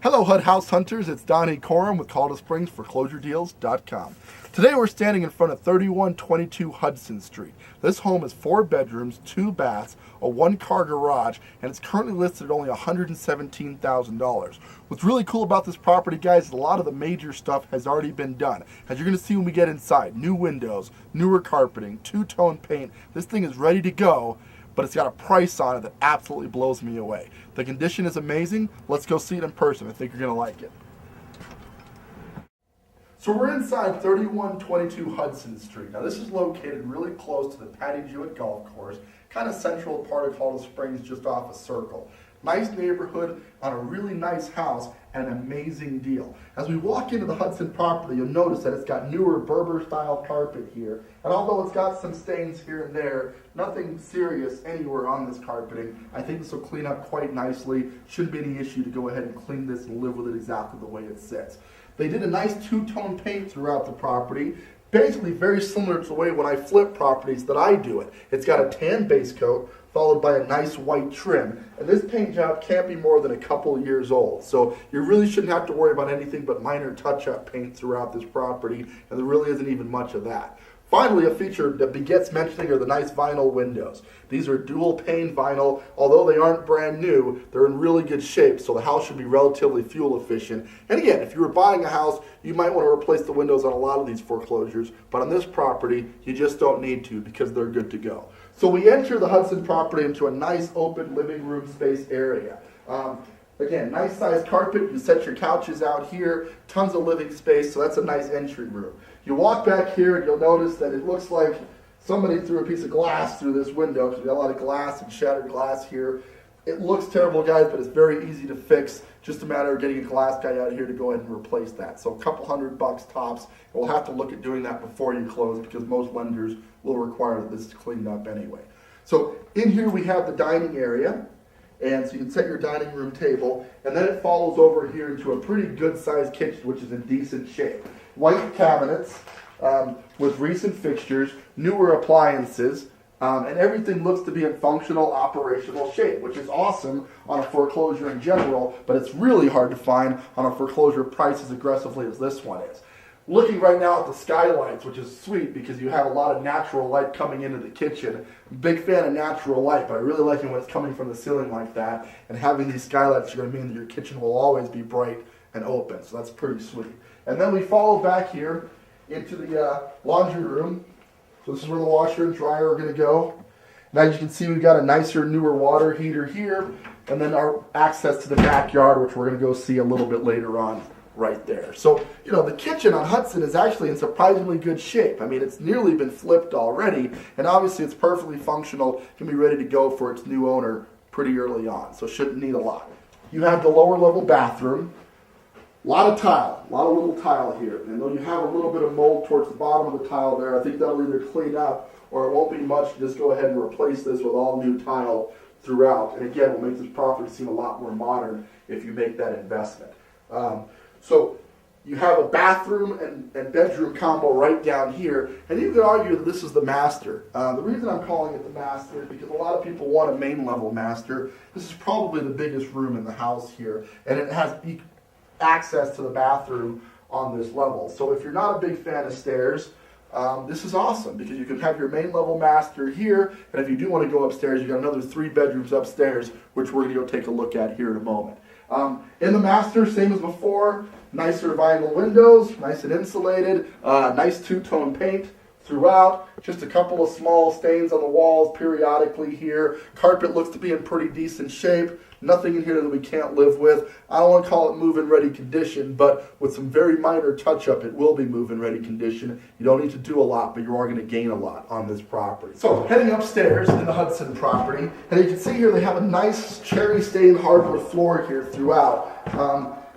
Hello HUD House Hunters, it's Donnie Coram with Colorado Springs ForeclosureDeals.com. Today we're standing in front of 3122 Hudson Street. This home is 4 bedrooms, 2 baths, a 1-car garage, and it's currently listed at only $117,000. What's really cool about this property, guys, is a lot of the major stuff has already been done. As you're going to see when we get inside, new windows, newer carpeting, two-tone paint. This thing is ready to go, but it's got a price on it that absolutely blows me away. The condition is amazing. Let's go see it in person. I think you're going to like it. So we're inside 3122 Hudson Street. Now this is located really close to the Patty Jewett Golf Course, kind of central part of Colorado Springs, just off a circle. Nice neighborhood on a really nice house and an amazing deal. As we walk into the Hudson property, you'll notice that it's got newer Berber style carpet here. And although it's got some stains here and there, nothing serious anywhere on this carpeting. I think this will clean up quite nicely. Shouldn't be any issue to go ahead and clean this and live with it exactly the way it sits. They did a nice two-tone paint throughout the property. Basically very similar to the way when I flip properties that I do it. It's got a tan base coat followed by a nice white trim. And this paint job can't be more than a couple years old. So you really shouldn't have to worry about anything but minor touch-up paint throughout this property, and there really isn't even much of that. Finally, a feature that begets mentioning are the nice vinyl windows. These are dual pane vinyl. Although they aren't brand new, they're in really good shape, so the house should be relatively fuel efficient. And again, if you were buying a house, you might want to replace the windows on a lot of these foreclosures, but on this property, you just don't need to because they're good to go. So we enter the Hudson property into a nice open living room space area. Again, nice sized carpet, you set your couches out here, tons of living space, so that's a nice entry room. You walk back here and you'll notice that it looks like somebody threw a piece of glass through this window because we got a lot of glass and shattered glass here. It looks terrible, guys, but it's very easy to fix. Just a matter of getting a glass guy out here to go ahead and replace that. So a couple $100 tops. We'll have to look at doing that before you close because most lenders will require that this is cleaned up anyway. So in here we have the dining area. And so you can set your dining room table, and then it follows over here into a pretty good sized kitchen, which is in decent shape. White cabinets with recent fixtures, newer appliances, and everything looks to be in functional, operational shape, which is awesome on a foreclosure in general, but it's really hard to find on a foreclosure priced as aggressively as this one is. Looking right now at the skylights, which is sweet because you have a lot of natural light coming into the kitchen. Big fan of natural light, but I really like it when it's coming from the ceiling like that. And having these skylights are going to mean that your kitchen will always be bright and open, so that's pretty sweet. And then we follow back here into the laundry room. So this is where the washer and dryer are going to go. And as you can see, we've got a nicer, newer water heater here, and then our access to the backyard, which we're going to go see a little bit later on. Right there. So, you know, the kitchen on Hudson is actually in surprisingly good shape. I mean, it's nearly been flipped already, and obviously it's perfectly functional, can be ready to go for its new owner pretty early on, so shouldn't need a lot. You have the lower level bathroom, a lot of tile, a lot of little tile here, and though you have a little bit of mold towards the bottom of the tile there, I think that'll either clean up or it won't be much. Just go ahead and replace this with all new tile throughout, and again, will make this property seem a lot more modern if you make that investment. So you have a bathroom and bedroom combo right down here, and you could argue that this is the master. The reason I'm calling it the master is because a lot of people want a main level master. This is probably the biggest room in the house here, and it has access to the bathroom on this level. So if you're not a big fan of stairs, this is awesome because you can have your main level master here, and if you do want to go upstairs, you've got another 3 bedrooms upstairs, which we're going to go take a look at here in a moment. In the master, same as before, nicer vinyl windows, nice and insulated, nice two-tone paint throughout, just a couple of small stains on the walls periodically here. Carpet looks to be in pretty decent shape. Nothing in here that we can't live with. I don't want to call it move-in ready condition, but with some very minor touch-up, it will be move-in ready condition. You don't need to do a lot, but you are going to gain a lot on this property. So, heading upstairs in the Hudson property, and you can see here they have a nice cherry-stained hardwood floor here throughout.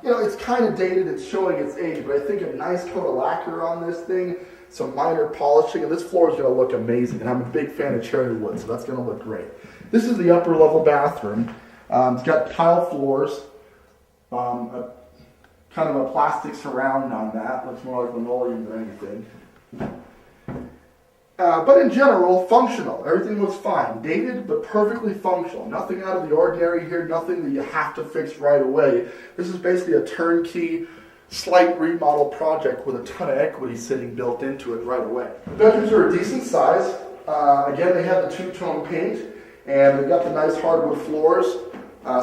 You know, it's kind of dated, it's showing its age, but I think a nice coat of lacquer on this thing, some minor polishing, and this floor is going to look amazing, and I'm a big fan of cherry wood, so that's going to look great. This is the upper level bathroom. It's got tile floors, kind of a plastic surround on that. Looks more like linoleum than anything. But in general, functional. Everything looks fine. Dated, but perfectly functional. Nothing out of the ordinary here, nothing that you have to fix right away. This is basically a turnkey, slight remodel project with a ton of equity sitting built into it right away. The bedrooms are a decent size. Again, they have the two-tone paint, and they've got the nice hardwood floors.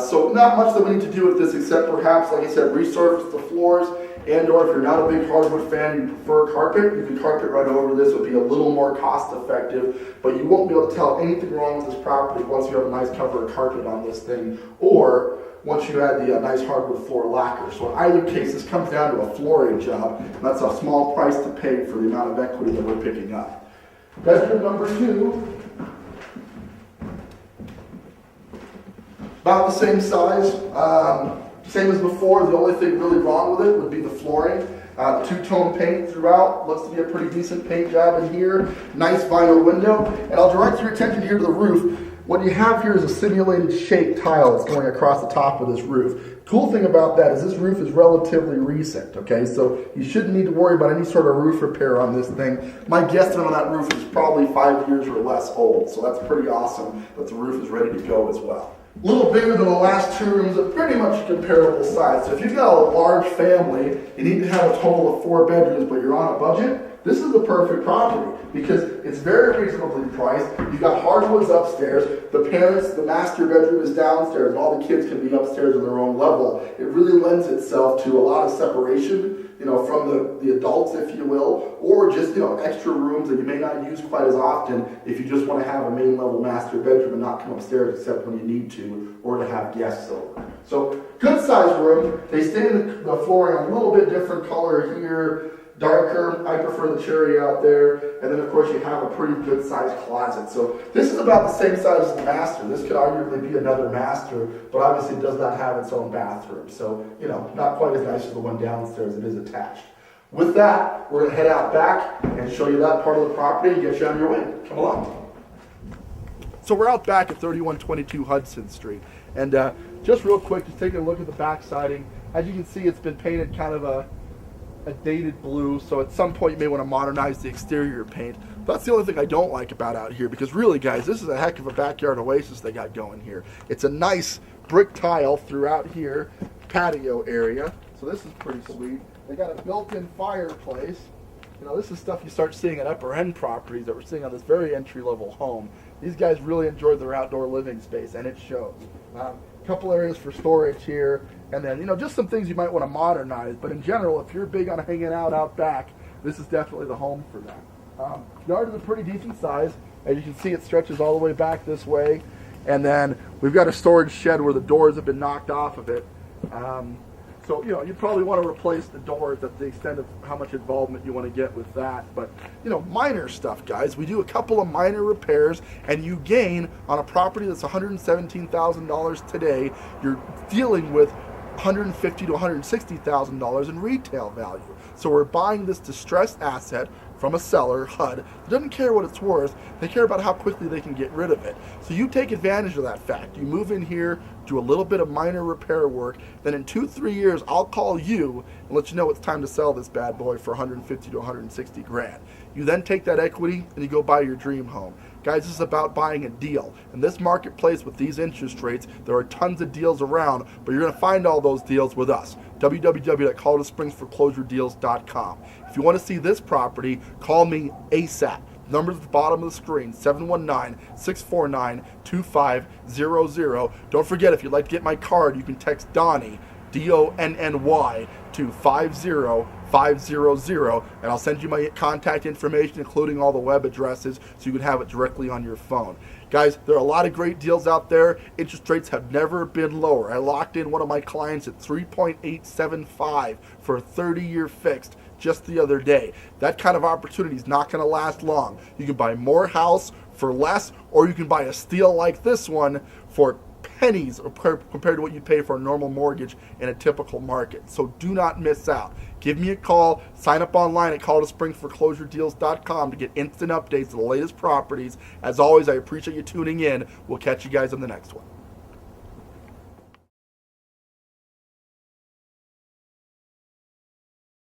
So not much that we need to do with this except perhaps, like I said, resurface the floors, and or if you're not a big hardwood fan, you prefer carpet, you can carpet right over this. It would be a little more cost effective, but you won't be able to tell anything wrong with this property once you have a nice cover of carpet on this thing, or once you add the nice hardwood floor lacquer. So in either case, this comes down to a flooring job, and that's a small price to pay for the amount of equity that we're picking up. Bedroom number 2. About the same size, same as before. The only thing really wrong with it would be the flooring. The two-tone paint throughout looks to be a pretty decent paint job in here. Nice vinyl window. And I'll direct your attention here to the roof. What you have here is a simulated shake tile that's going across the top of this roof. Cool thing about that is this roof is relatively recent, okay? So you shouldn't need to worry about any sort of roof repair on this thing. My guesstimate on that roof is probably 5 years or less old, so that's pretty awesome that the roof is ready to go as well. A little bigger than the last 2 rooms, but pretty much comparable size. So if you've got a large family, you need to have a total of 4 bedrooms, but you're on a budget, this is the perfect property because it's very reasonably priced. You've got hardwoods upstairs. The parents, the master bedroom is downstairs, and all the kids can be upstairs on their own level. It really lends itself to a lot of separation, you know, from the adults, if you will, or just, you know, extra rooms that you may not use quite as often if you just want to have a main level master bedroom and not come upstairs except when you need to, or to have guests over. So good sized room. They stain the flooring a little bit different color here, darker. I prefer the cherry out there. And then of course you have a pretty good sized closet. So this is about the same size as the master. This could arguably be another master, but obviously it does not have its own bathroom. So, you know, not quite as nice as the one downstairs. It is attached. With that, we're going to head out back and show you that part of the property and get you on your way. Come along. So we're out back at 3122 Hudson Street. And just real quick, just taking a look at the back siding. As you can see, it's been painted kind of a dated blue, so at some point you may want to modernize the exterior paint. That's the only thing I don't like about out here, because really, guys, this is a heck of a backyard oasis they got going here. It's a nice brick tile throughout here, patio area, so this is pretty sweet. They got a built-in fireplace. You know, this is stuff you start seeing at upper end properties that we're seeing on this very entry-level home. These guys really enjoyed their outdoor living space, and it shows. Couple areas for storage here, and then, you know, just some things you might want to modernize, but in general, if you're big on hanging out back, this is definitely the home for that. Yard is a pretty decent size. As you can see, it stretches all the way back this way, and then we've got a storage shed where the doors have been knocked off of it. So, you know, you probably want to replace the doors at the extent of how much involvement you want to get with that. But, you know, minor stuff, guys. We do a couple of minor repairs, and you gain on a property that's $117,000 today. You're dealing with $150,000 to $160,000 in retail value. So we're buying this distressed asset from a seller, HUD, that doesn't care what it's worth. They care about how quickly they can get rid of it. So you take advantage of that fact. You move in here, do a little bit of minor repair work, then in 2-3 years, I'll call you and let you know it's time to sell this bad boy for $150 to $160 grand. You then take that equity and you go buy your dream home. Guys, this is about buying a deal. In this marketplace with these interest rates, there are tons of deals around, but you're going to find all those deals with us. www.coloradospringsforeclosuredeals.com. If you want to see this property, call me ASAP. Number at the bottom of the screen, 719-649-2500. Don't forget, if you'd like to get my card, you can text Donnie, DONNY, to 50500, and I'll send you my contact information, including all the web addresses, so you can have it directly on your phone. Guys, there are a lot of great deals out there. Interest rates have never been lower. I locked in one of my clients at 3.875 for a 30-year fixed just the other day. That kind of opportunity is not going to last long. You can buy more house for less, or you can buy a steal like this one for pennies compared to what you pay for a normal mortgage in a typical market. So do not miss out. Give me a call. Sign up online at coloradospringsforeclosuredeals.com to get instant updates of the latest properties. As always, I appreciate you tuning in. We'll catch you guys on the next one.